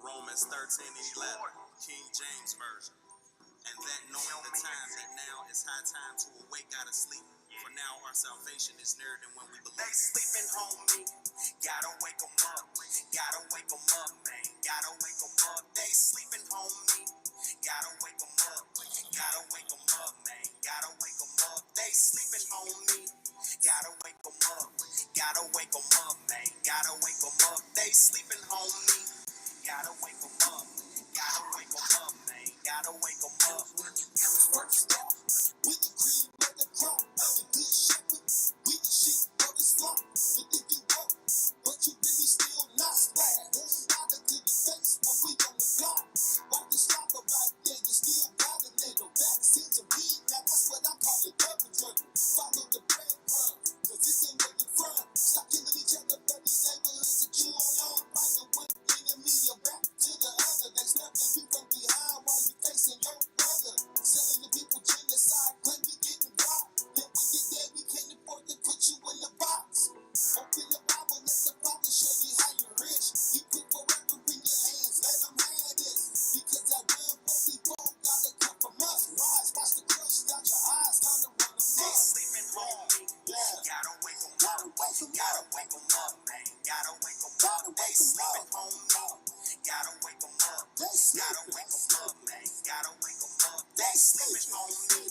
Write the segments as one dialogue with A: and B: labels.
A: Romans 13:11, King James Version. And that knowing the time that now is high time to awake out of sleep. For now our salvation is nearer than when we believe. They sleeping on me, gotta wake them up. Gotta wake them up, man, gotta wake them up. They sleeping on me, gotta wake them up. Gotta wake them up, man, gotta wake them up. They sleeping on me, gotta wake them up. Gotta wake them up, man, gotta wake them up. They sleeping on me, gotta wake them up. Gotta wake them up, man, gotta wake them up. First off, with the cream of the crop, the good shepherd, with the sheep of the flock. You think you walk, but you really still not spread. Water to the face when we on the block. Like the slobber right there, you still got a little vaccines of weed. Now that's what I call the double drug. Follow the breadcrumb, cause this ain't where you from. Stop killing each other, but these neighborhoods that you on your fighting with enemy. Your back to the other, they snapping you from behind while you facing your brother. Selling the people genocide, claim you getting robbed. Then when you're dead, we can't afford to put you in the box. Open the Bible, let the Father show you how you're rich. He put forever in your hands, let him have this. Because that real holy folk gotta come from us. Rise, watch the crush out your eyes, time to run them up. Sleeping on me, gotta wake them up. Gotta wake them up, man, gotta wake them up. They sleeping on me, gotta wake them up. Gotta wake them up, man, gotta wake them up. They sleeping on me,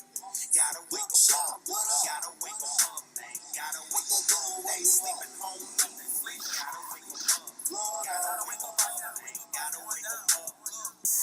A: gotta wake them up. Gotta wake them up, man, gotta wake them up. They sleeping on me, gotta wake them up. Gotta wake them up, man, gotta wake them up.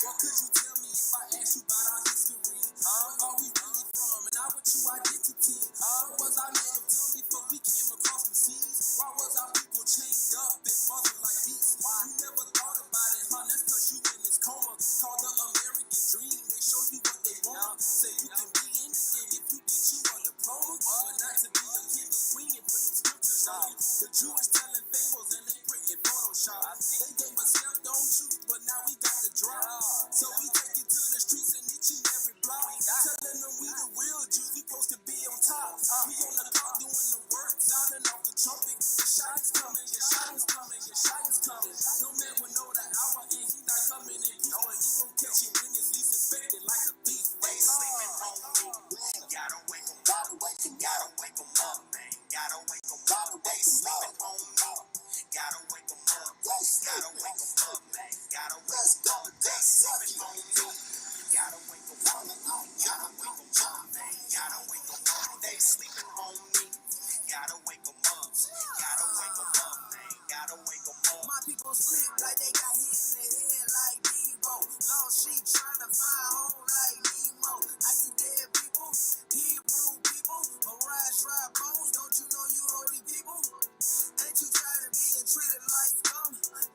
A: What could you tell me if I asked you about our history? Where are we really from and our true identity? What was our native tongue before we came across the seas? Why was our people chained up and muzzled like beasts? You never thought about it, huh? That's cause you in this coma called the American dream. They show you what they want. Say you can be anything if you get you a diploma, but not to be a king or queen and put them scriptures on you. The Jewish telling fables and they printing Photoshop. They gave us stepped on truth, but now we got the drop. So we take it to the streets and each and every block, telling them we the real Jews, we supposed to be on top. We on the clock doing the work, sounding off the trumpet. The shot is coming, your shot is coming, your shot is coming. No man will know the hour and he not coming in peace, but he gon' catch you when it's least expected like a thief. They sleeping on me, gotta wake them up. Gotta wake them up, man, gotta wake them up. They sleeping on me, gotta wake them up. Gotta wake them up, man, gotta wake them up. They sleeping on me, gotta wake them up. Gotta wake them up, man, gotta wake them up. They sleeping on me, gotta wake them up. Gotta wake them up, man, gotta wake them up. My people sleep like they got hit in the head like Devo. Lost sheep trying to find home like Nemo. I see dead people, Hebrew people, arise, dry bones. Don't you know you holy people? Ain't you tired of being treated like scum?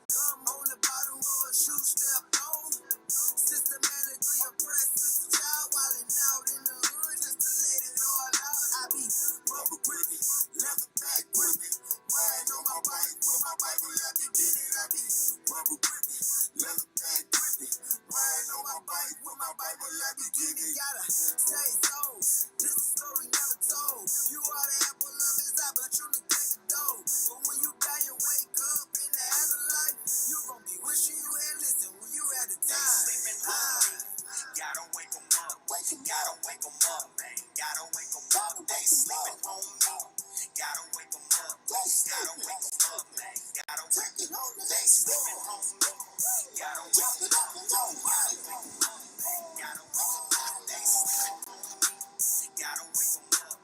A: Gum on the bottom of a shoe stepped on. Systematically oppressed sister child, wildin' out in the hood just to let it all out. I be rubber gripping, leather back gripping, riding on my bike with my Bible up to get it. I be rubber gripping, leather back gripping, riding on my bike with my Bible up to get it. Gotta stay sold, this is a story never told. You are the apple of his eye, but you neglect the dough. But when you die and wake up in the afterlife, you gon' be wishing you had listened when you had the time. Sleeping on me, gotta wake them up. Gotta wake them up, man, gotta wake them up. They sleeping on me, gotta wake them up. Gotta wake them up, man, gotta wake them up. They sleeping on me, gotta wake them up. Gotta wake them up, man, gotta wake them up. They sleeping on me, gotta wake them up.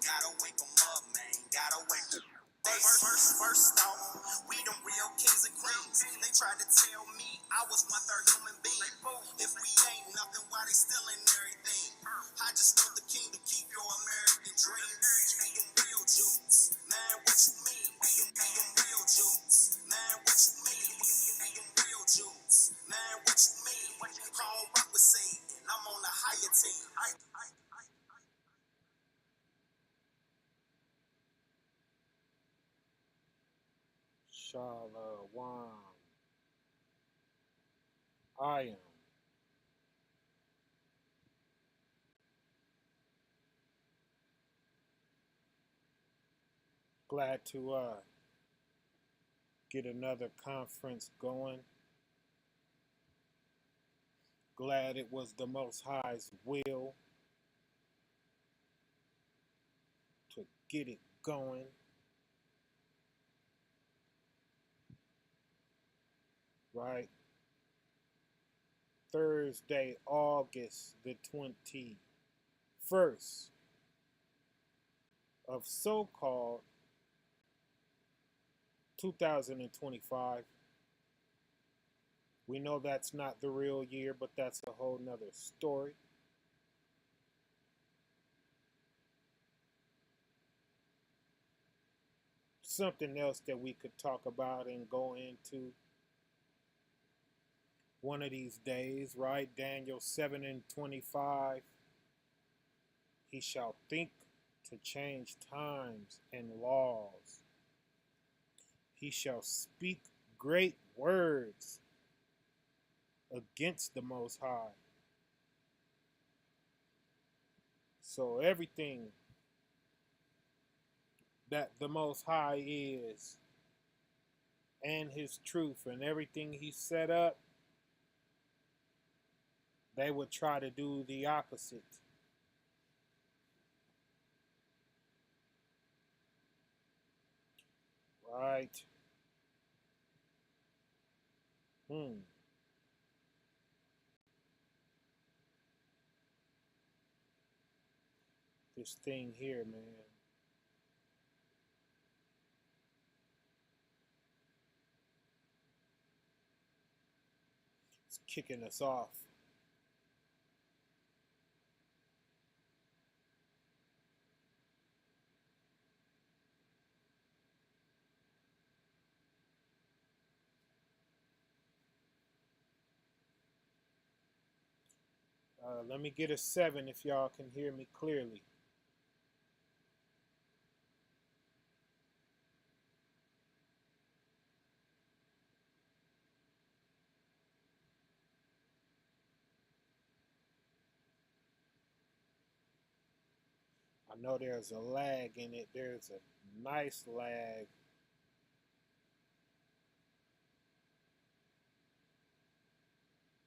A: Gotta wake them up, man, gotta wake them up. First off, we them real kings and queens. They tried to tell me I was 1/3 human being. If we ain't nothing, why they stealing everything? I just want the king to keep your American dream. Being real Jews, man, what you mean? Being real Jews, man, what you mean? Being real Jews, man, what you mean? Call rock with Satan, I'm on a higher team.
B: Shalom. I am. Glad to get another conference going. Glad it was the Most High's will to get it going. Right? Thursday, August the 21st of so-called 2025. We know that's not the real year, but that's a whole nother story. Something else that we could talk about and go into one of these days, right? Daniel 7 and 25. He shall think to change times and laws. He shall speak great words against the Most High. So everything that the Most High is and his truth and everything he set up, they would try to do the opposite. Right? Hmm. This thing here, man. It's kicking us off. Let me get a 7 if y'all can hear me clearly. I know there's a lag in it. There's a nice lag.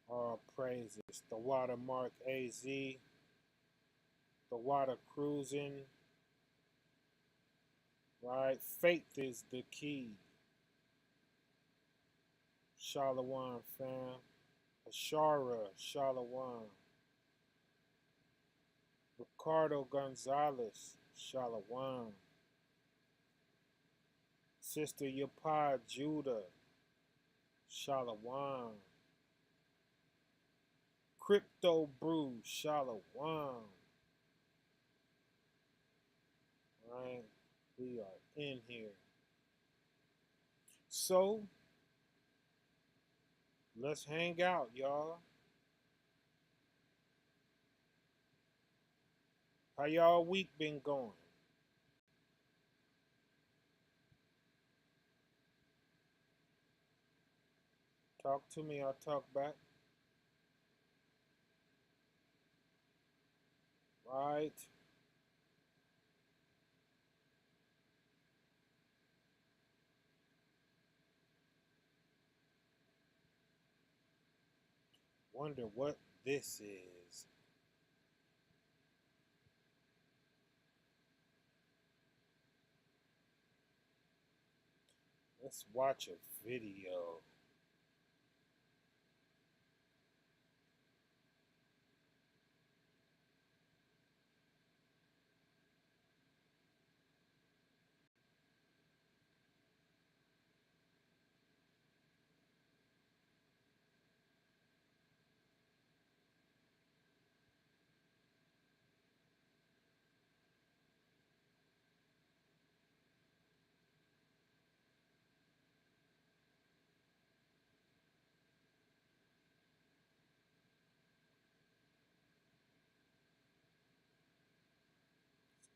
B: All praises. The watermark AZ. The water cruising. Right? Faith is the key. Shalom, fam. Ashara, Shalom. Ricardo Gonzalez, Shalom. Sister Yapa Judah, Shalom. Crypto Brew, Shalom. Right? We are in here. So, let's hang out, y'all. How y'all week been going? Talk to me, I'll talk back. Right? Wonder what this is. Let's watch a video.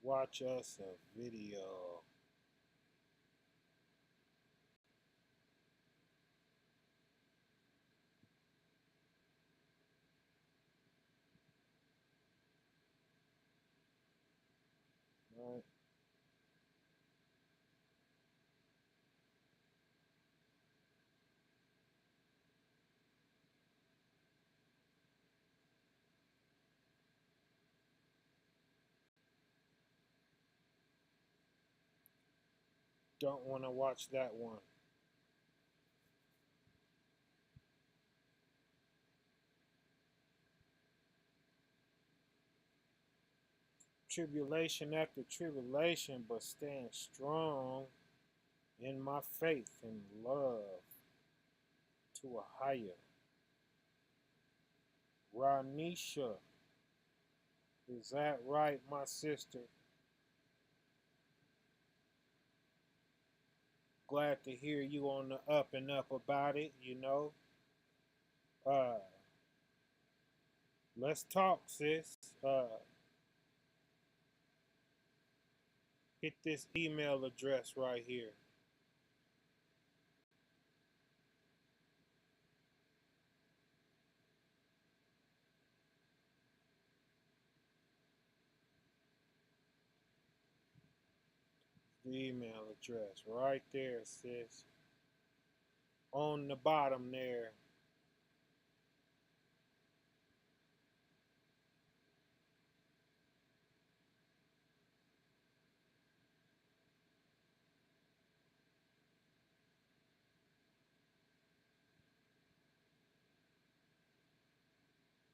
B: Watch us a video. Right? Don't want to watch that one. Tribulation after tribulation, but stand strong in my faith and love to a higher. Ranisha, is that right, my sister? Glad to hear you on the up and up about it, you know. Uh, let's talk, sis. Hit this email address right here. The email address right there, sis. On the bottom there.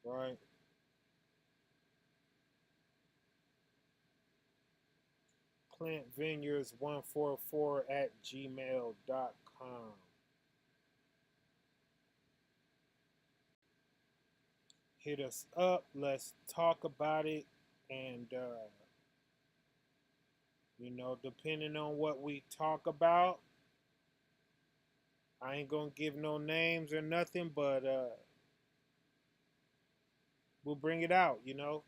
B: Right? plantvineyards144@gmail.com. Hit us up. Let's talk about it. And, you know, depending on what we talk about, I ain't going to give no names or nothing, but we'll bring it out, you know,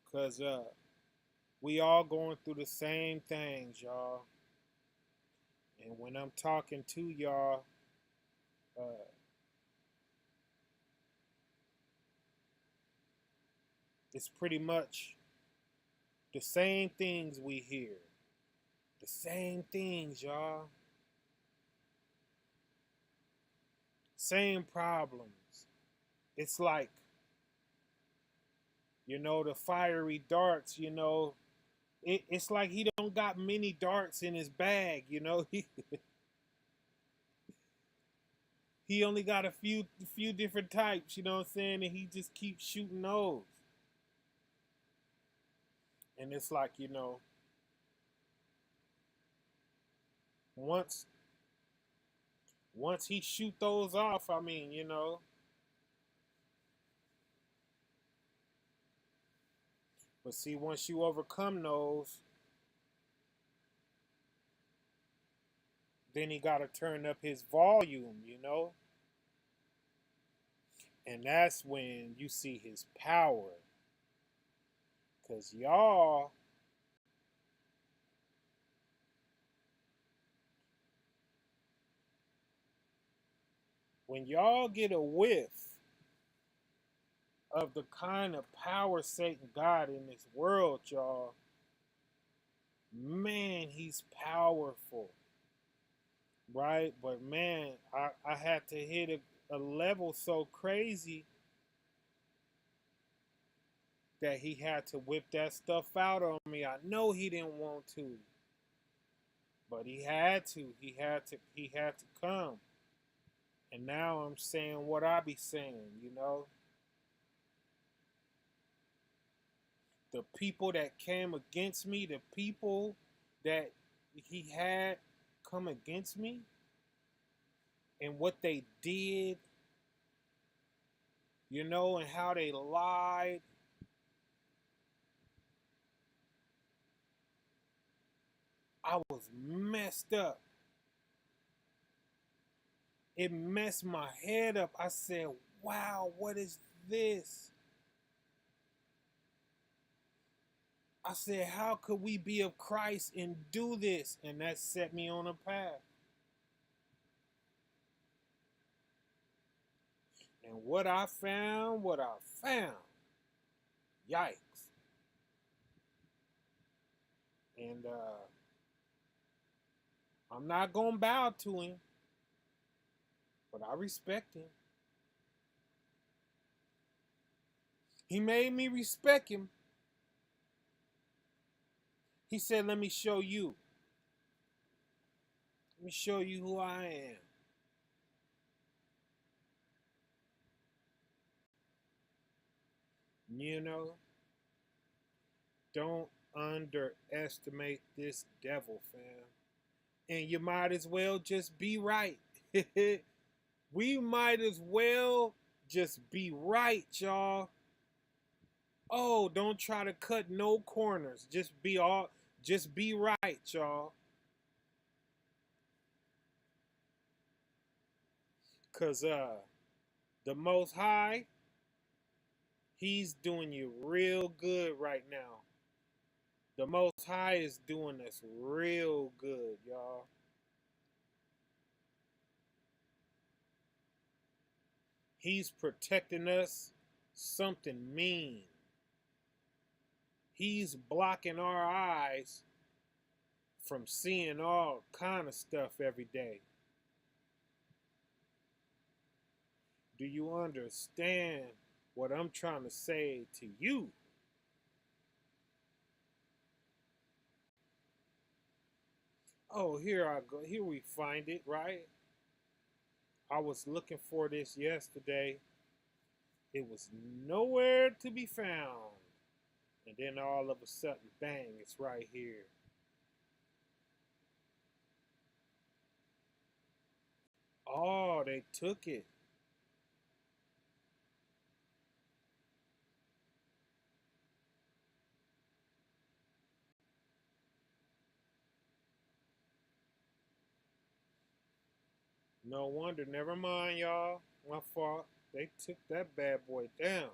B: because we all going through the same things, y'all. And when I'm talking to y'all, uh, it's pretty much the same things we hear. The same things, y'all. Same problems. It's like, you know, the fiery darts, you know, it's like he don't got many darts in his bag, you know. He only got a few different types, you know what I'm saying? And he just keeps shooting those. And it's like, you know, once once he shoot those off, I mean, you know, but see, once you overcome those, then he got to turn up his volume, you know? And that's when you see his power. Because y'all, when y'all get a whiff of the kind of power Satan got in this world, y'all, man, he's powerful, right? But man, I had to hit a level so crazy that he had to whip that stuff out on me. I know he didn't want to, but he had to. He had to. He had to come. And now I'm saying what I be saying, you know. The people that came against me, the people that he had come against me, and what they did, you know, and how they lied. I was messed up. It messed my head up. I said, wow, what is this? I said, how could we be of Christ and do this? And that set me on a path. And what I found, yikes. And I'm not going to bow to him, but I respect him. He made me respect him. He said, let me show you. Let me show you who I am. You know, don't underestimate this devil, fam. And you might as well just be right. We might as well just be right, y'all. Oh, don't try to cut no corners. Just be right, y'all. Cause the most high, he's doing you real good right now. The most high is doing us real good, y'all. He's protecting us something mean. He's blocking our eyes from seeing all kind of stuff every day. Do you understand what I'm trying to say to you? Oh, here I go. Here we find it, right? I was looking for this yesterday. It was nowhere to be found. And then all of a sudden, bang, it's right here. Oh, they took it. No wonder. Never mind, y'all. My fault. They took that bad boy down.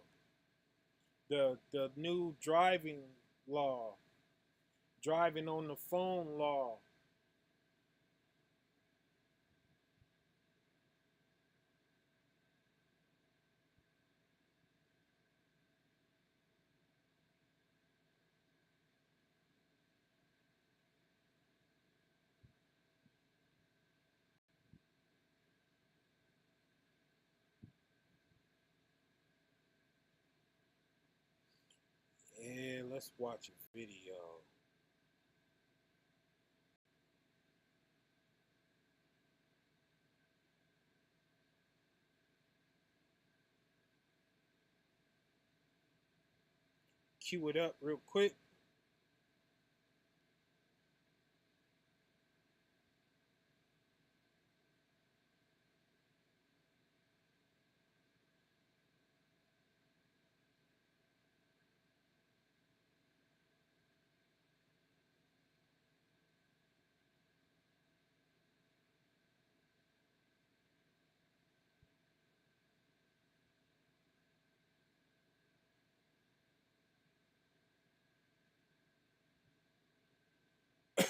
B: The new driving law, driving on the phone law. Yeah, let's watch a video. Cue it up real quick.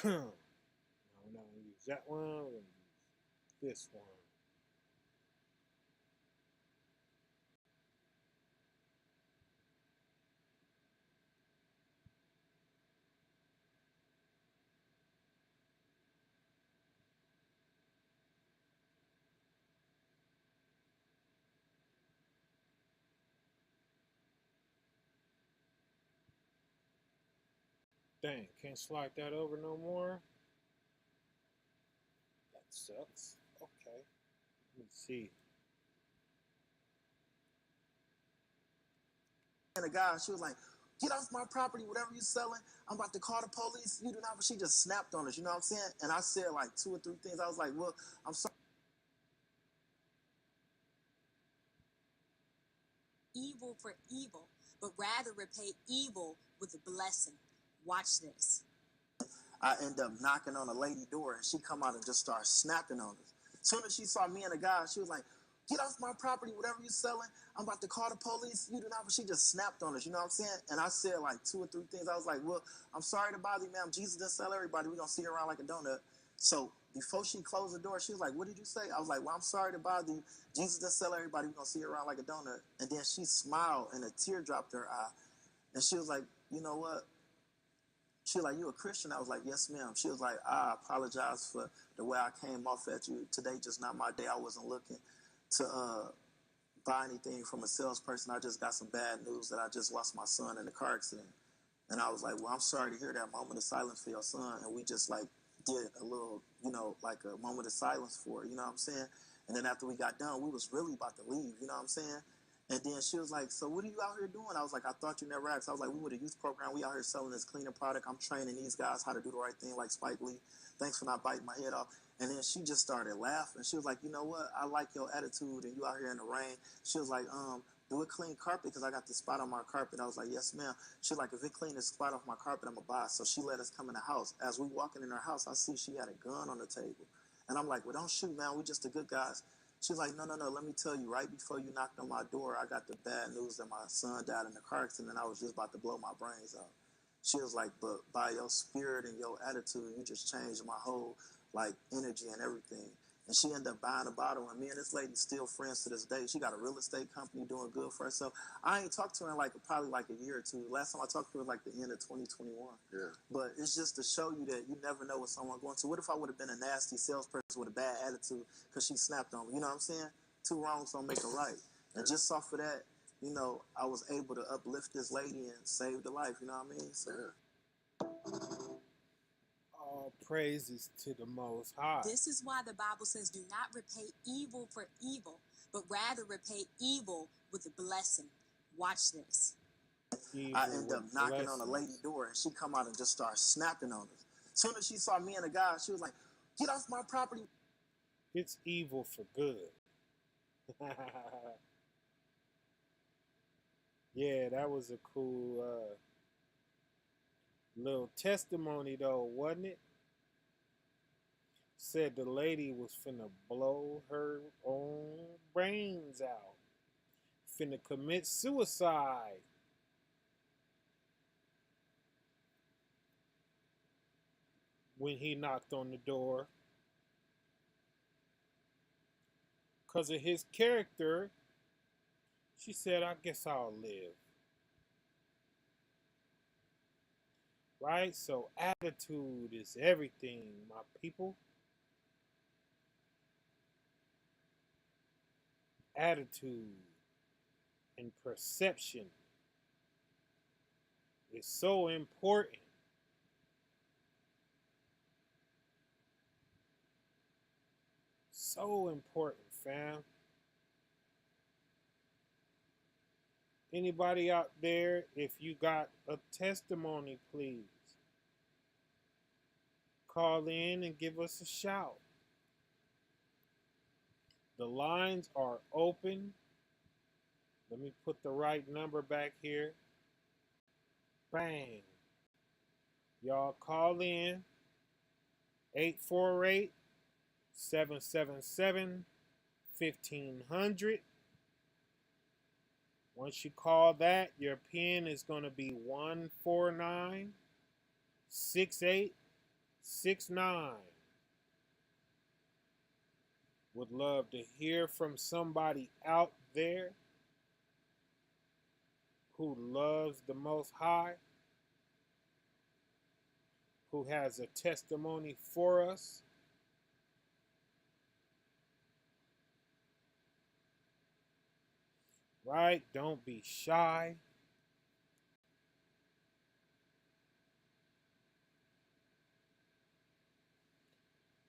B: No, we're not gonna use that one. We're gonna use this one. Dang, can't slide that over no more. That sucks. Okay, let me see.
A: And the guy, she was like, "Get off my property, whatever you're selling. I'm about to call the police. You do not." But she just snapped on us, you know what I'm saying? And I said like two or three things. I was like, "Well, I'm sorry."
C: Evil for evil, but rather repay evil with a blessing. Watch this.
A: I end up knocking on a lady door, and she come out and just started snapping on us. Soon as she saw me and the guy, she was like, "Get off my property, whatever you're selling. I'm about to call the police. You do not." But she just snapped on us, you know what I'm saying? And I said like two or three things. I was like, "Well, I'm sorry to bother you, ma'am. Jesus didn't sell everybody. We're gonna sit around like a donut." So before she closed the door, she was like, "What did you say?" I was like, "Well, I'm sorry to bother you. Jesus didn't sell everybody. We're gonna sit around like a donut." And then she smiled and a tear dropped her eye. And she was like, "You know what?" She was like, "You a Christian?" I was like, "Yes, ma'am." She was like, "I apologize for the way I came off at you. Today just not my day. I wasn't looking to buy anything from a salesperson. I just got some bad news that I just lost my son in a car accident." And I was like, "Well, I'm sorry to hear that." Moment of silence for your son. And we just like did a little, like a moment of silence for her, you know what I'm saying? And then after we got done, we was really about to leave, you know what I'm saying? And then she was like, so what are you out here doing? I was like, I thought you never asked. I was like, we with a youth program. We out here selling this cleaning product. I'm training these guys how to do the right thing like Spike Lee. Thanks for not biting my head off. And then she just started laughing. She was like, you know what? I like your attitude and you out here in the rain. She was like, do it clean carpet because I got this spot on my carpet. I was like, yes, ma'am. She was like, if it clean this spot off my carpet, I'm going to buy it. So she let us come in the house. As we walking in her house, I see she had a gun on the table. And I'm like, well, don't shoot, man. We just the good guys. She's like, no, let me tell you, right before you knocked on my door, I got the bad news that my son died in a car accident and I was just about to blow my brains out. She was like, but by your spirit and your attitude, you just changed my whole, energy and everything. And she ended up buying a bottle, and me and this lady still friends to this day. She got a real estate company doing good for herself. I ain't talked to her in probably a year or two. Last time I talked to her was the end of 2021. Yeah. But it's just to show you that you never know what someone's going to. What if I would have been a nasty salesperson with a bad attitude because she snapped on me? You know what I'm saying? Two wrongs don't make a right. Yeah. And just off of that, I was able to uplift this lady and save the life. You know what I mean? So. Yeah.
B: All praises to the Most High.
C: This is why the Bible says, do not repay evil for evil, but rather repay evil with a blessing. Watch this.
B: Evil
A: I end up knocking on a lady's door, and she come out and just start snapping on us. As soon as she saw me and the guy, she was like, get off my property.
B: It's evil for good. Yeah, that was a cool little testimony though, wasn't it? Said the lady was finna blow her own brains out. Finna commit suicide. When he knocked on the door. Because of his character, she said, I guess I'll live. Right? So attitude is everything, my people. Attitude and perception is so important. So important, fam. Anybody out there, if you got a testimony, please call in and give us a shout. The lines are open. Let me put the right number back here. Bang. Y'all call in 848-777-1500. Once you call that, your PIN is going to be 1496869. Would love to hear from somebody out there who loves the Most High, who has a testimony for us. Right? Don't be shy.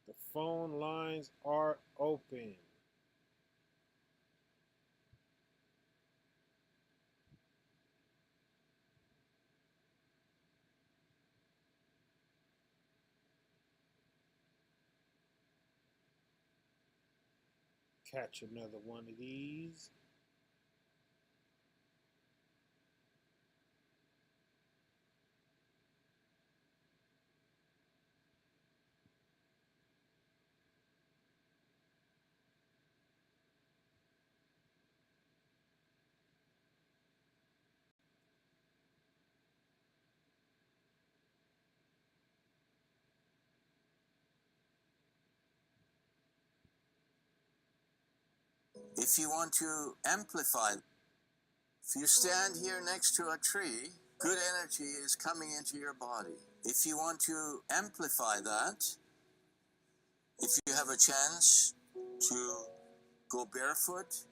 B: The phone lines are open. Catch another one of these.
A: If you want to amplify, if you stand here next to a tree, good energy is coming into your body. If you want to amplify that, if you have a chance to go barefoot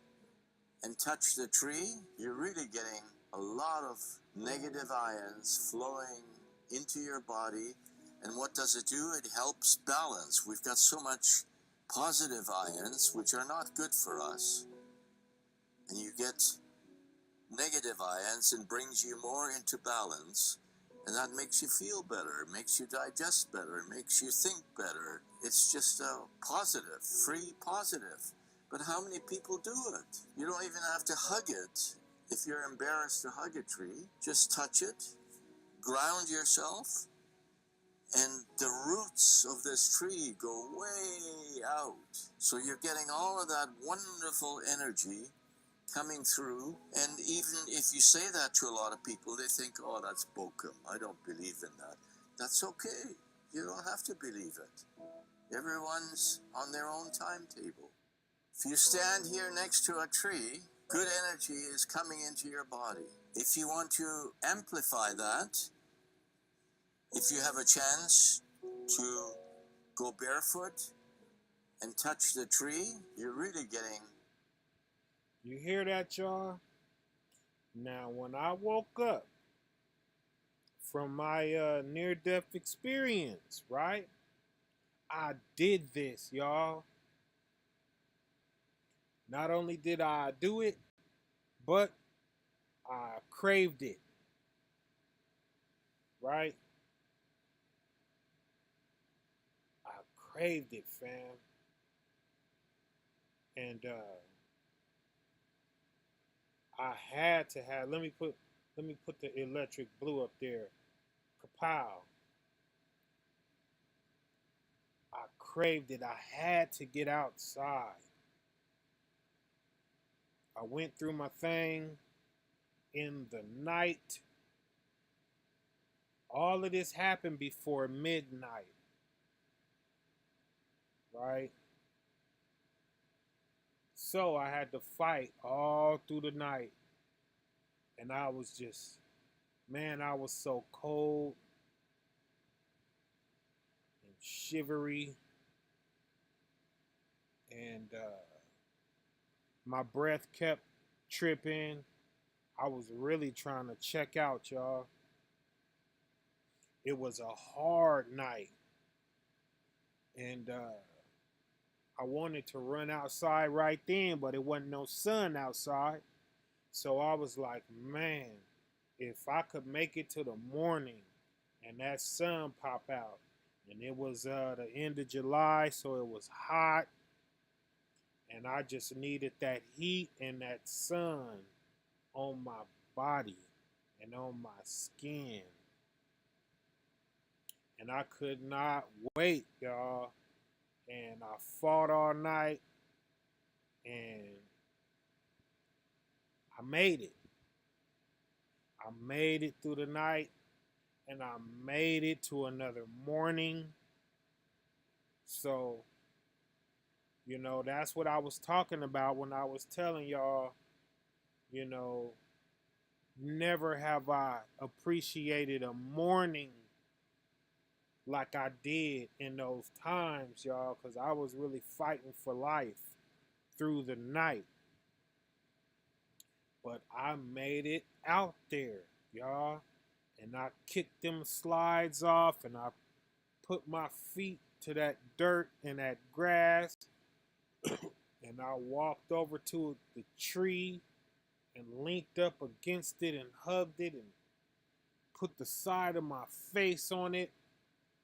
A: and touch the tree, you're really getting a lot of negative ions flowing into your body And what does it do? It helps balance. We've got so much positive ions, which are not good for us. And you get negative ions and brings you more into balance. And that makes you feel better, makes you digest better, makes you think better. It's just a positive, free positive. But how many people do it? You don't even have to hug it. If you're embarrassed to hug a tree, just touch it, ground yourself, and the roots of this tree go way out. So you're getting all of that wonderful energy coming through. And even if you say that to a lot of people, they think, oh, that's bokum. I don't believe in that. That's okay. You don't have to believe it. Everyone's on their own timetable. If you stand here next to a tree, good energy is coming into your body. If you want to amplify that, if you have a chance to go barefoot and touch the tree, you're really getting...
B: You hear that, y'all? Now, when I woke up from my near-death experience, right? I did this, y'all. Not only did I do it, but I craved it, right? I craved it, fam. And I had to have, let me put the electric blue up there. Kapow. I craved it. I had to get outside. I went through my thing in the night. All of this happened before midnight, right? So I had to fight all through the night. And I was just, man, I was so cold and shivery. And my breath kept tripping. I was really trying to check out, y'all. It was a hard night. And I wanted to run outside right then, but it wasn't no sun outside. So I was like, man, if I could make it to the morning and that sun pop out. And it was the end of July, so it was hot. And I just needed that heat and that sun on my body and on my skin. And I could not wait, y'all. And I fought all night. And I made it. I made it through the night. And I made it to another morning. So, you know, that's what I was talking about when I was telling y'all, you know, never have I appreciated a morning like I did in those times, y'all, because I was really fighting for life through the night. But I made it out there, y'all. And I kicked them slides off and I put my feet to that dirt and that grass. And I walked over to the tree and linked up against it and hugged it and put the side of my face on it.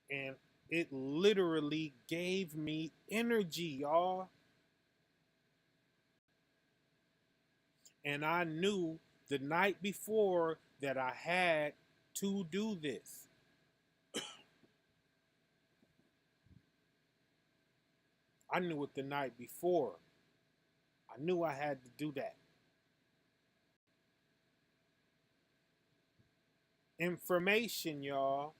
B: And it literally gave me energy, y'all. And I knew the night before that I had to do this. I knew it the night before. I knew I had to do that. Information, y'all,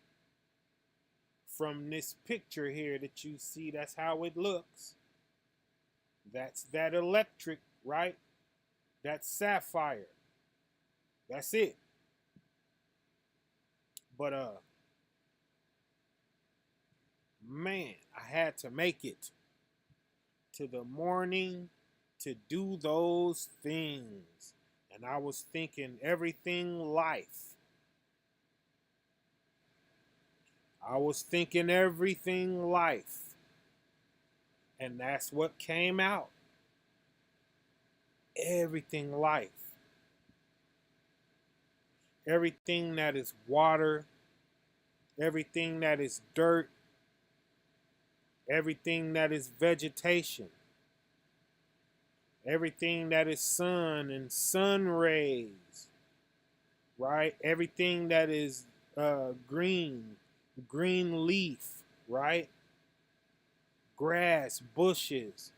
B: from this picture here that you see, that's how it looks. That's that electric, right? That's sapphire. That's it. But man, I had to make it to the morning to do those things. And I was thinking everything life. I was thinking everything life. And that's what came out. Everything life. Everything that is water, everything that is dirt, everything that is vegetation, everything that is sun and sun rays, right? Everything that is green, green leaf, right? Grass, bushes.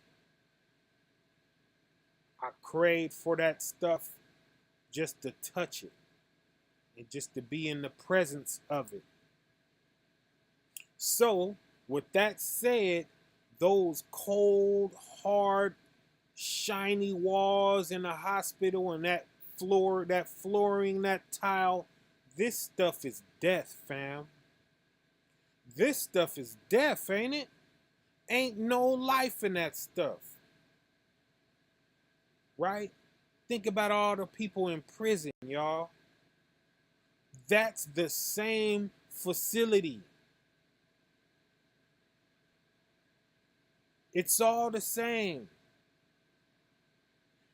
B: I crave for that stuff just to touch it and just to be in the presence of it. So, with that said, those cold, hard, shiny walls in the hospital and that flooring, that tile, this stuff is death, fam. This stuff is death, ain't it? Ain't no life in that stuff. Right? Think about all the people in prison, y'all. That's the same facility. It's all the same.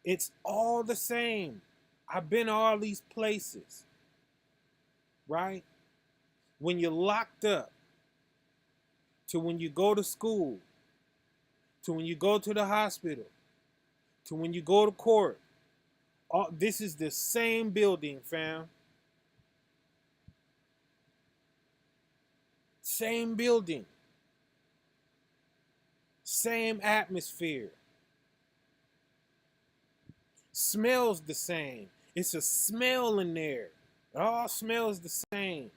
B: It's all the same. I've been all these places. Right? When you're locked up, to when you go to school, to when you go to the hospital, to when you go to court. This is the same building, fam. Same building. Same atmosphere. Smells the same. It's a smell in there. It all smells the same.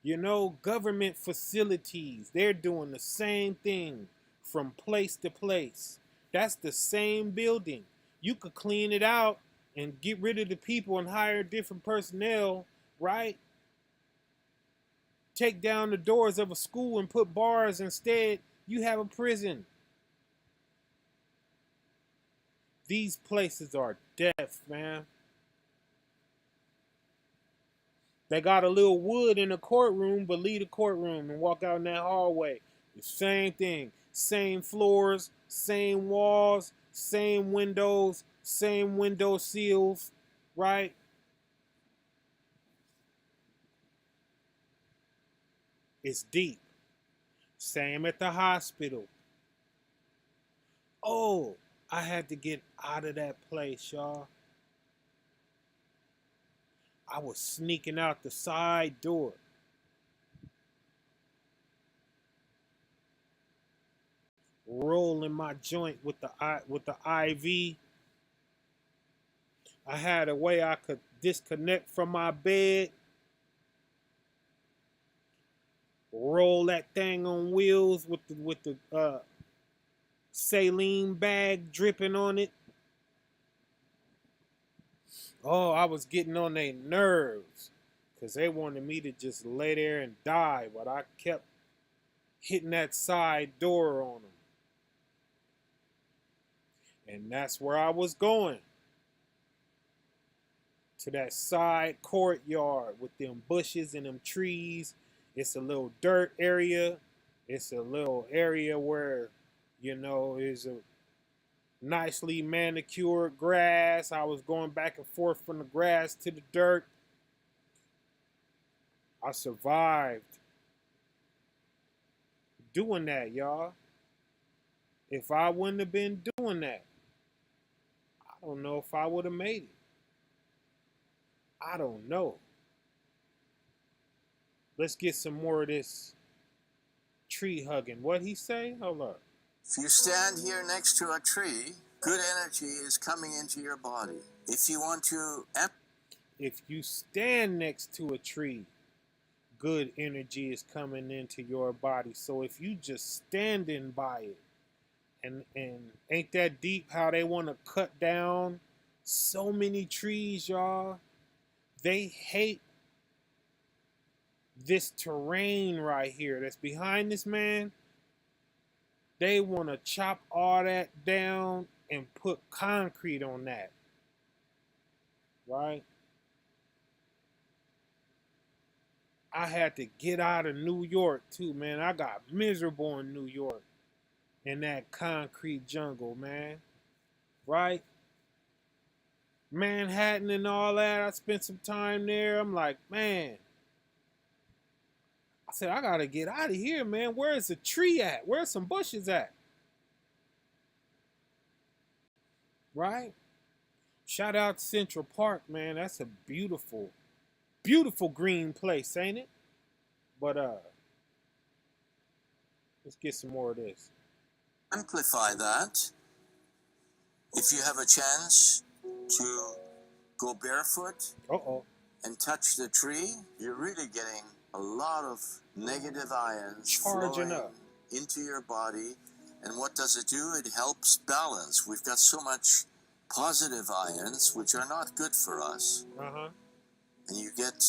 B: You know, government facilities, they're doing the same thing from place to place. That's the same building. You could clean it out and get rid of the people and hire different personnel, right? Take down the doors of a school and put bars instead. You have a prison. These places are death, man. They got a little wood in the courtroom, but leave the courtroom and walk out in that hallway. The same thing. Same floors, same walls, same windows, same window seals, right? It's deep. Same at the hospital. Oh, I had to get out of that place, y'all. I was sneaking out the side door. Rolling my joint with the IV. I had a way I could disconnect from my bed. Roll that thing on wheels with the saline bag dripping on it. Oh, I was getting on their nerves because they wanted me to just lay there and die, but I kept hitting that side door on them. And that's where I was going. To that side courtyard with them bushes and them trees. It's a little dirt area. It's a little area where, you know, is a nicely manicured grass. I was going back and forth from the grass to the dirt. I survived doing that, y'all. If I wouldn't have been doing that, I don't know if I would have made it. I don't know. Let's get some more of this tree hugging. What he say? Hold up.
A: If you stand here next to a tree, good energy is coming into your body. If you want to...
B: If you stand next to a tree, good energy is coming into your body. So if you just standing by it, and ain't that deep how they want to cut down so many trees, y'all? They hate this terrain right here that's behind this man. They want to chop all that down and put concrete on that. Right? I had to get out of New York too, man. I got miserable in New York in that concrete jungle, man. Right? Manhattan and all that. I spent some time there. I'm like, man. I said, I gotta get out of here, man. Where's the tree at? Where's some bushes at? Right? Shout out to Central Park, man. That's a beautiful, beautiful green place, ain't it? But let's get some more of this.
A: Amplify that. If you have a chance to go barefoot
B: Uh-oh.
A: and touch the tree, you're really getting a lot of negative ions
B: Charging
A: flowing
B: up
A: into your body. And what does it do? It helps balance. We've got so much positive ions, which are not good for us.
B: Uh-huh.
A: And you get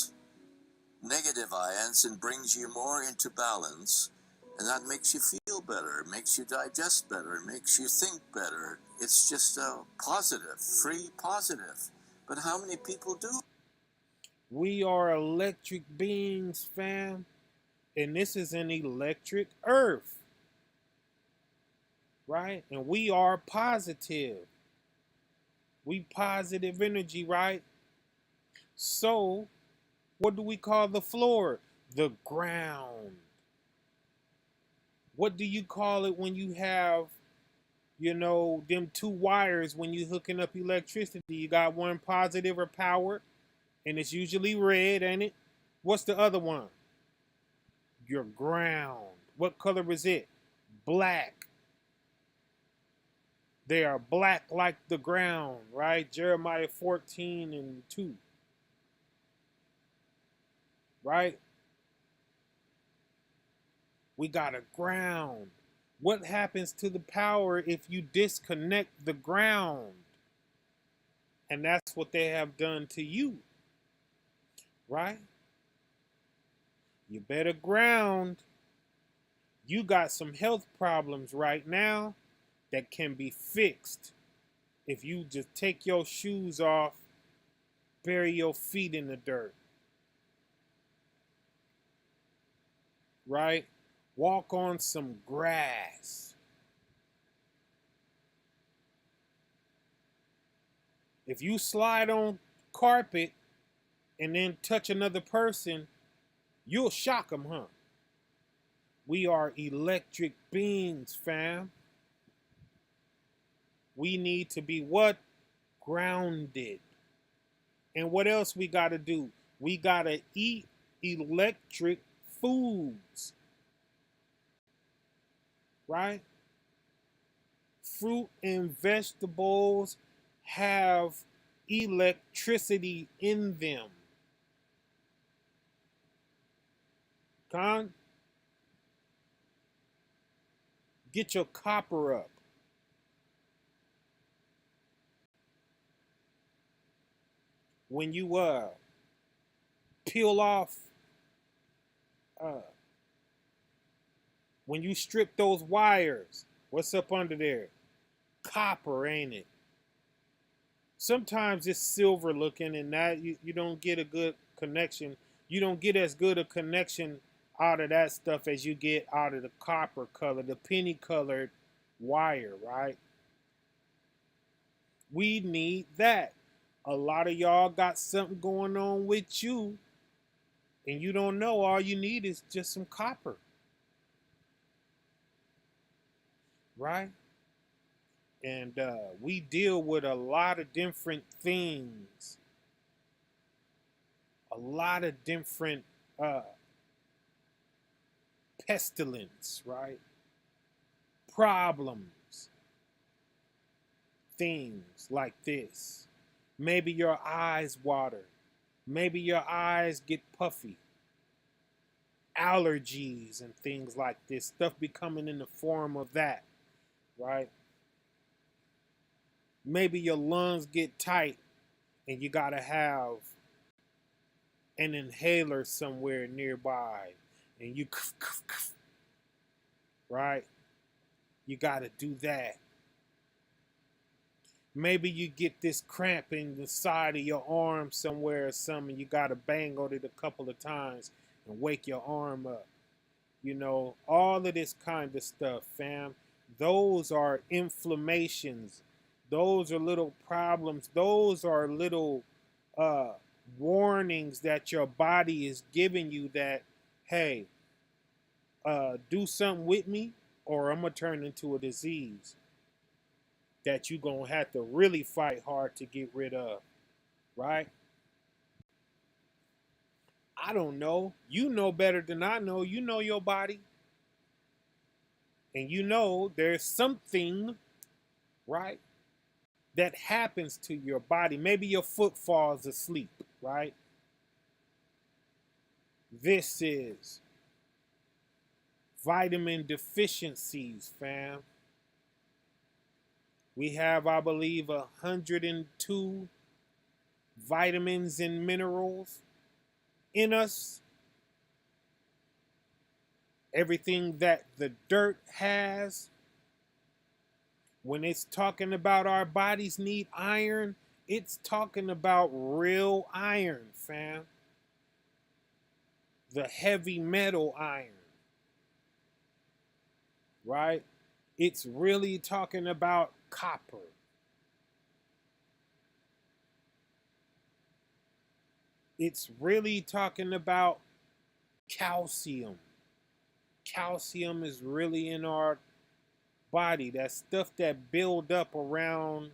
A: negative ions and brings you more into balance. And that makes you feel better, makes you digest better, makes you think better. It's just a positive, free positive. But how many people do?
B: We are electric beings, fam. And this is an electric earth. Right? And we are positive. We positive energy, right? So, what do we call the floor? The ground. What do you call it when you have, them two wires when you hooking up electricity? You got one positive or power, and it's usually red, ain't it? What's the other one? Your ground. What color is it? Black. They are black like the ground, right? Jeremiah 14:2. Right? We got a ground. What happens to the power if you disconnect the ground? And that's what they have done to you. Right? You better ground. You got some health problems right now that can be fixed if you just take your shoes off, bury your feet in the dirt. Right? Walk on some grass. If you slide on carpet and then touch another person, you'll shock them, huh? We are electric beings, fam. We need to be what? Grounded. And what else we got to do? We got to eat electric foods. Right? Fruit and vegetables have electricity in them. Con? Get your copper up. When you peel off, when you strip those wires, what's up under there? Copper, ain't it? Sometimes it's silver looking, and that you don't get a good connection. You don't get as good a connection out of that stuff as you get out of the copper color, the penny colored wire, right? We need that. A lot of y'all got something going on with you, and you don't know. All you need is just some copper. Right? And we deal with a lot of different things. A lot of different pestilence, right? Problems. Things like this. Maybe your eyes water. Maybe your eyes get puffy. Allergies and things like this. Stuff be coming in the form of that, right? Maybe your lungs get tight and you gotta have an inhaler somewhere nearby. And you, right? You gotta do that. Maybe you get this cramp in the side of your arm somewhere or something. You got to bang on it a couple of times and wake your arm up. You know, all of this kind of stuff, fam. Those are inflammations. Those are little problems. Those are little uh, warnings that your body is giving you that, hey, do something with me or I'm going to turn into a disease that you're going to have to really fight hard to get rid of, right? I don't know. You know better than I know. You know your body. And you know there's something, right, that happens to your body. Maybe your foot falls asleep, right? This is vitamin deficiencies, fam. We have, I believe, 102 vitamins and minerals in us. Everything that the dirt has. When it's talking about our bodies need iron, it's talking about real iron, fam. The heavy metal iron, right? It's really talking about copper. It's really talking about calcium. Calcium is really in our body. That stuff that build up around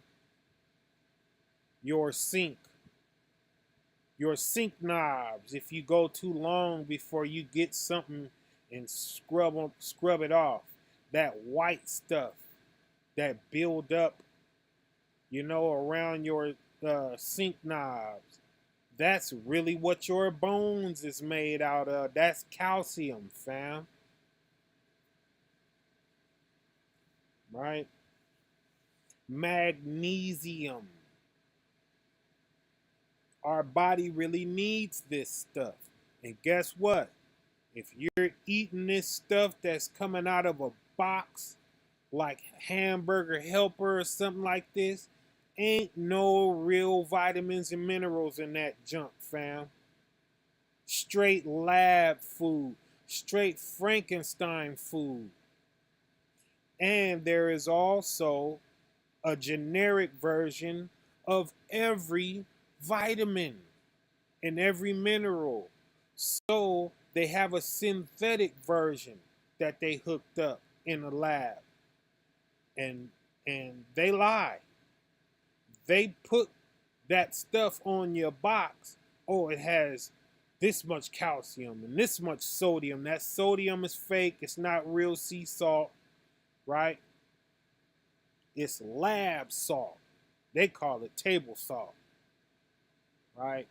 B: your sink knobs. If you go too long before you get something and scrub it off, that white stuff that build up, you know, around your sink knobs. That's really what your bones is made out of. That's calcium, fam. Right? Magnesium. Our body really needs this stuff. And guess what? If you're eating this stuff that's coming out of a box, like Hamburger Helper or something like this, ain't no real vitamins and minerals in that junk, fam. Straight lab food, straight Frankenstein food. And there is also a generic version of every vitamin and every mineral. So they have a synthetic version that they hooked up in the lab. And they lie. They put that stuff on your box. Oh, it has this much calcium and this much sodium. That sodium is fake. It's not real sea salt, right? It's lab salt. They call it table salt, right?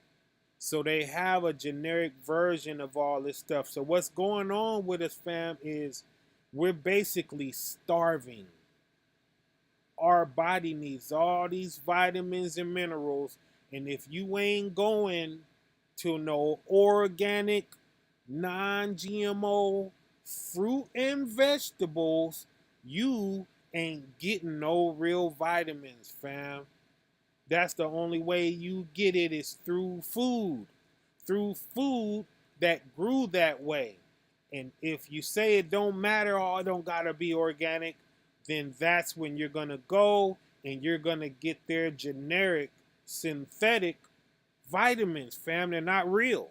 B: So they have a generic version of all this stuff. So what's going on with us, fam, is we're basically starving. Our body needs all these vitamins and minerals. And if you ain't going to no organic, non-GMO fruit and vegetables, you ain't getting no real vitamins, fam. That's the only way you get it is through food. Through food that grew that way. And if you say it don't matter or it don't gotta be organic, then that's when you're gonna go and you're gonna get their generic synthetic vitamins, fam. They're not real.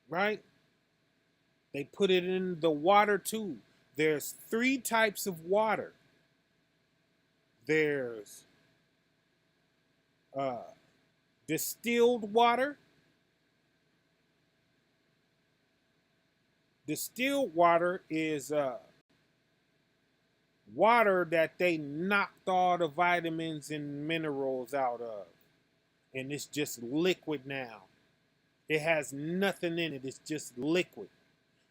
B: Right? They put it in the water too. There's 3 types of water. There's distilled water. Distilled water is water that they knocked all the vitamins and minerals out of. And it's just liquid now. It has nothing in it. It's just liquid.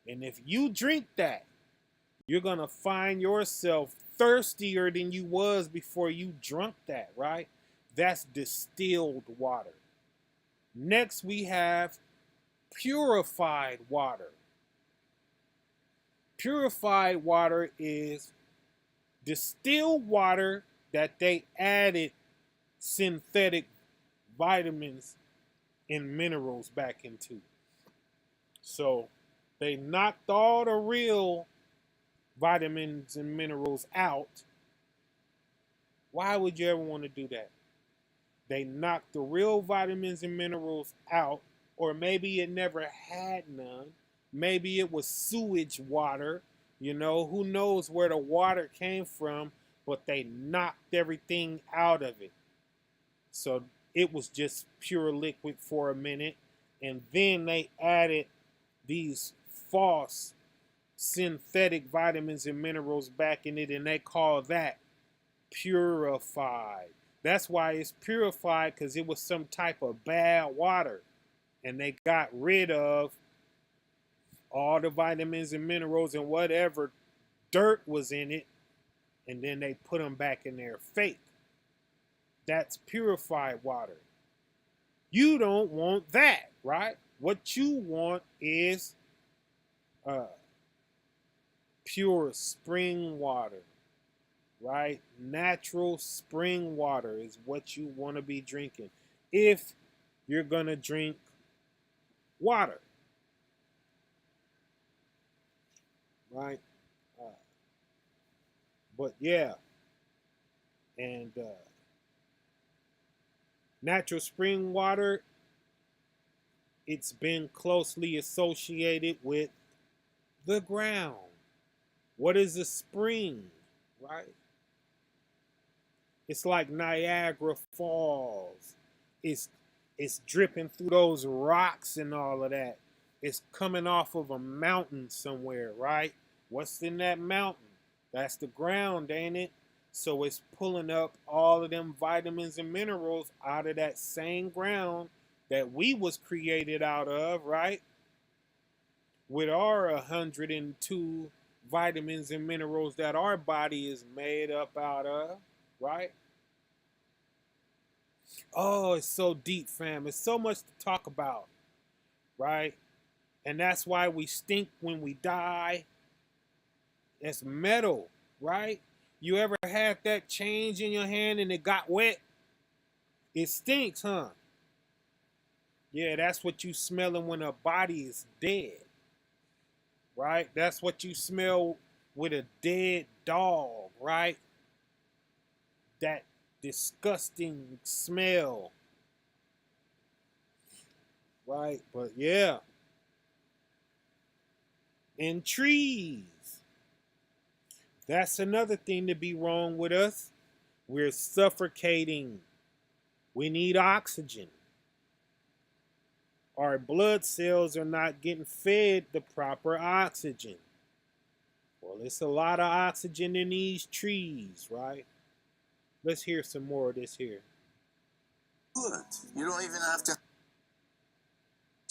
B: And if you drink that, you're going to find yourself thirstier than you was before you drunk that, right? That's distilled water. Next, we have purified water. Purified water is distilled water that they added synthetic vitamins and minerals back into. So they knocked all the real vitamins and minerals out. Why would you ever want to do that? They knocked the real vitamins and minerals out, or maybe it never had none. Maybe it was sewage water. Who knows where the water came from, but they knocked everything out of it. So it was just pure liquid for a minute. And then they added these false synthetic vitamins and minerals back in it, and they call that purified. That's why it's purified, because it was some type of bad water. And they got rid of all the vitamins and minerals and whatever dirt was in it, and then they put them back in there fake. That's purified water. You don't want that, right? What you want is pure spring water, right? Natural spring water is what you want to be drinking if you're going to drink water, right? But yeah, and natural spring water, it's been closely associated with the ground. What is a spring, right? It's like Niagara Falls. It's dripping through those rocks and all of that. It's coming off of a mountain somewhere, right? What's in that mountain? That's the ground, ain't it? So it's pulling up all of them vitamins and minerals out of that same ground that we was created out of, right? With our 102 vitamins and minerals that our body is made up out of, right? Oh, it's so deep, fam. It's so much to talk about, right? And that's why we stink when we die. It's metal, right? You ever had that change in your hand and it got wet? It stinks, huh? Yeah, that's what you smelling when a body is dead, right? That's what you smell with a dead dog, right? That disgusting smell, right? But yeah, and trees. That's another thing to be wrong with us. We're suffocating. We need oxygen. Our blood cells are not getting fed the proper oxygen. Well, it's a lot of oxygen in these trees, right? Let's hear some more of this here.
A: Good. You don't even have to.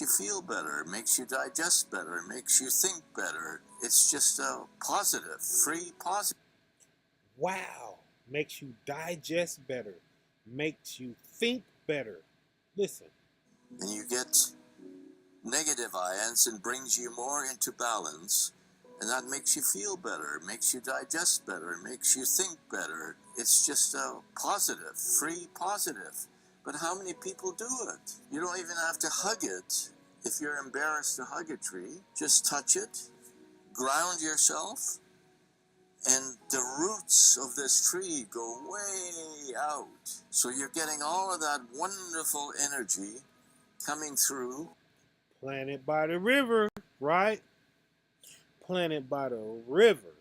A: You feel better, it makes you digest better, it makes you think better. It's just a positive, free positive.
B: Wow. Makes you digest better. Makes you think better. Listen.
A: And you get negative ions and brings you more into balance. And that makes you feel better, it makes you digest better, it makes you think better. It's just a positive, free positive. But how many people do it? You don't even have to hug it. If you're embarrassed to hug a tree, just touch it, ground yourself, and the roots of this tree go way out. So you're getting all of that wonderful energy coming through.
B: Planted by the river, right? Planted by the river.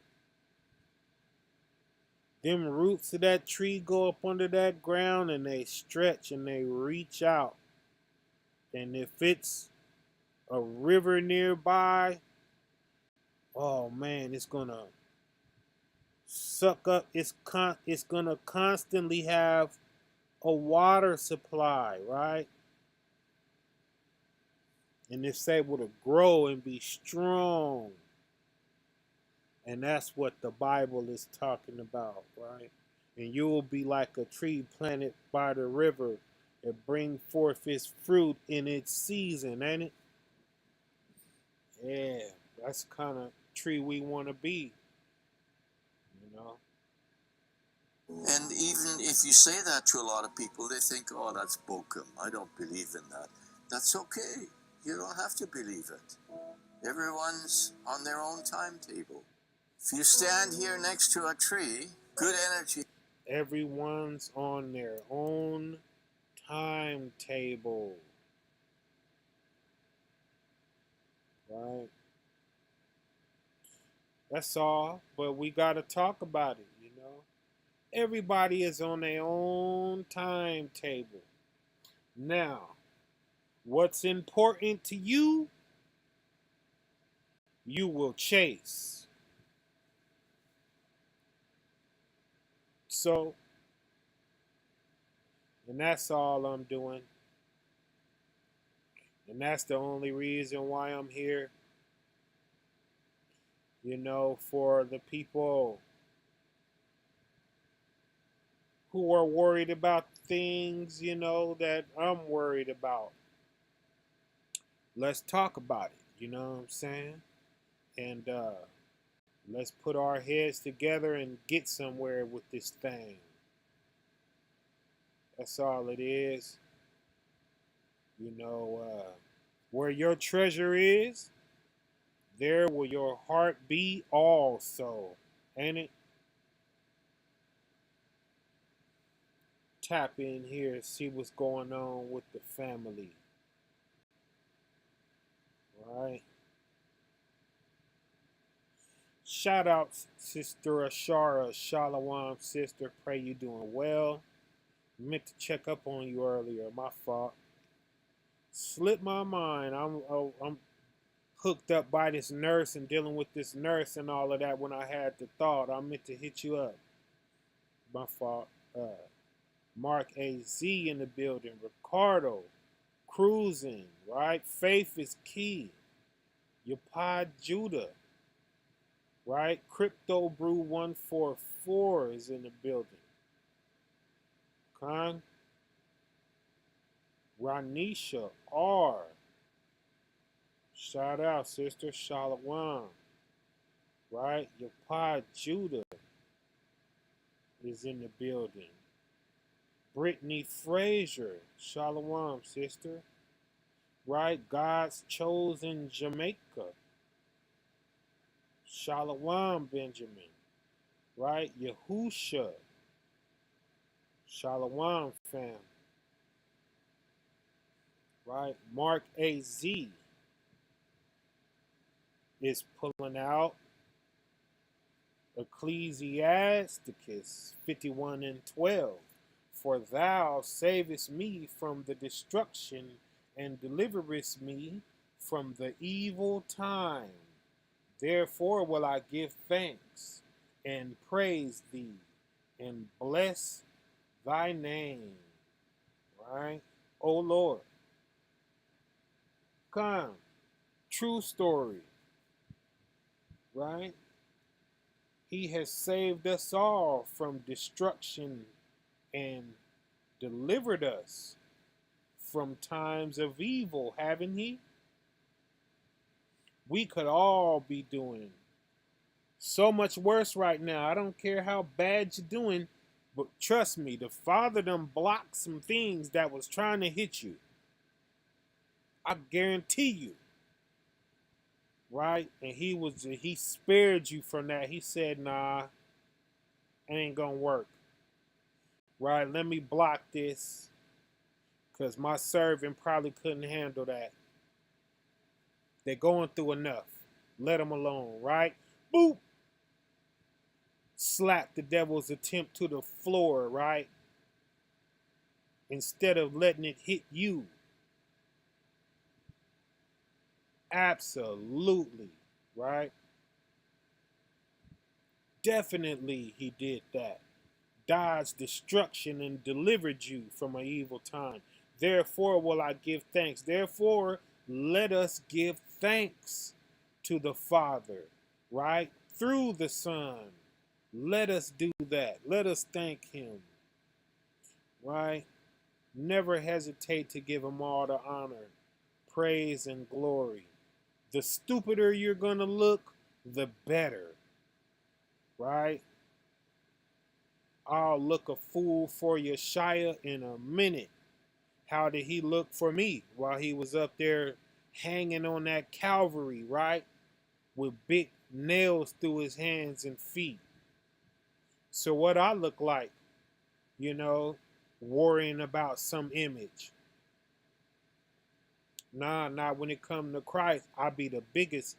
B: Them roots of that tree go up under that ground and they stretch and they reach out. And if it's a river nearby, oh man, it's gonna suck up. It's gonna constantly have a water supply, right? And it's able to grow and be strong. And that's what the Bible is talking about, right? And you will be like a tree planted by the river and bring forth its fruit in its season, ain't it? Yeah, that's the kind of tree we want to be, you know?
A: And even if you say that to a lot of people, they think, oh, that's bokum. I don't believe in that. That's okay. You don't have to believe it. Everyone's on their own timetable. If you stand here next to a tree, good energy.
B: Everyone's on their own timetable. Right? That's all. But we got to talk about it, you know? Everybody is on their own timetable. Now, what's important to you, you will chase. So, and that's all I'm doing. And that's the only reason why I'm here. You know, for the people who are worried about things, you know, that I'm worried about. Let's talk about it, you know what I'm saying? And let's put our heads together and get somewhere with this thing. That's all it is. You know, where your treasure is, there will your heart be also. Ain't it? Tap in here, see what's going on with the family. Right? Shout out Sister Ashara, Shalom sister. Pray you doing well. Meant to check up on you earlier. My fault. Slipped my mind. I'm hooked up by this nurse and dealing with this nurse and all of that when I had the thought. I meant to hit you up. My fault. Mark AZ in the building. Ricardo cruising. Right? Faith is key. Your pod Judah. Right? Crypto Brew 144 is in the building. Con Ranisha R. Shout out, sister. Shalom. Right? Your pod Judah is in the building. Brittany Frazier. Shalom, sister. Right? God's chosen Jamaica. Shalom, Benjamin. Right? Yahusha. Shalom, fam. Right? Mark AZ is pulling out Ecclesiasticus 51 and 12. For thou savest me from the destruction and deliverest me from the evil time. Therefore will I give thanks and praise thee and bless thy name. Right? O Lord. Come. True story. Right? He has saved us all from destruction and delivered us from times of evil, haven't he? We could all be doing so much worse right now. I don't care how bad you're doing, but trust me, the Father done blocked some things that was trying to hit you. I guarantee you. Right? And he spared you from that. He said, nah, it ain't gonna work. Right? Let me block this. Because my servant probably couldn't handle that. They're going through enough. Let them alone, right? Boop! Slap the devil's attempt to the floor, right? Instead of letting it hit you. Absolutely, right? Definitely he did that. Dodged destruction and delivered you from an evil time. Therefore will I give thanks. Therefore, let us give thanks to the Father, right? Through the Son. Let us do that. Let us thank him, right? Never hesitate to give him all the honor, praise, and glory. The stupider you're going to look, the better, right? I'll look a fool for Yeshaya in a minute. How did he look for me while he was up there hanging on that Calvary, right? With big nails through his hands and feet. So what I look like, you know, worrying about some image. Nah, when it comes to Christ, I be the biggest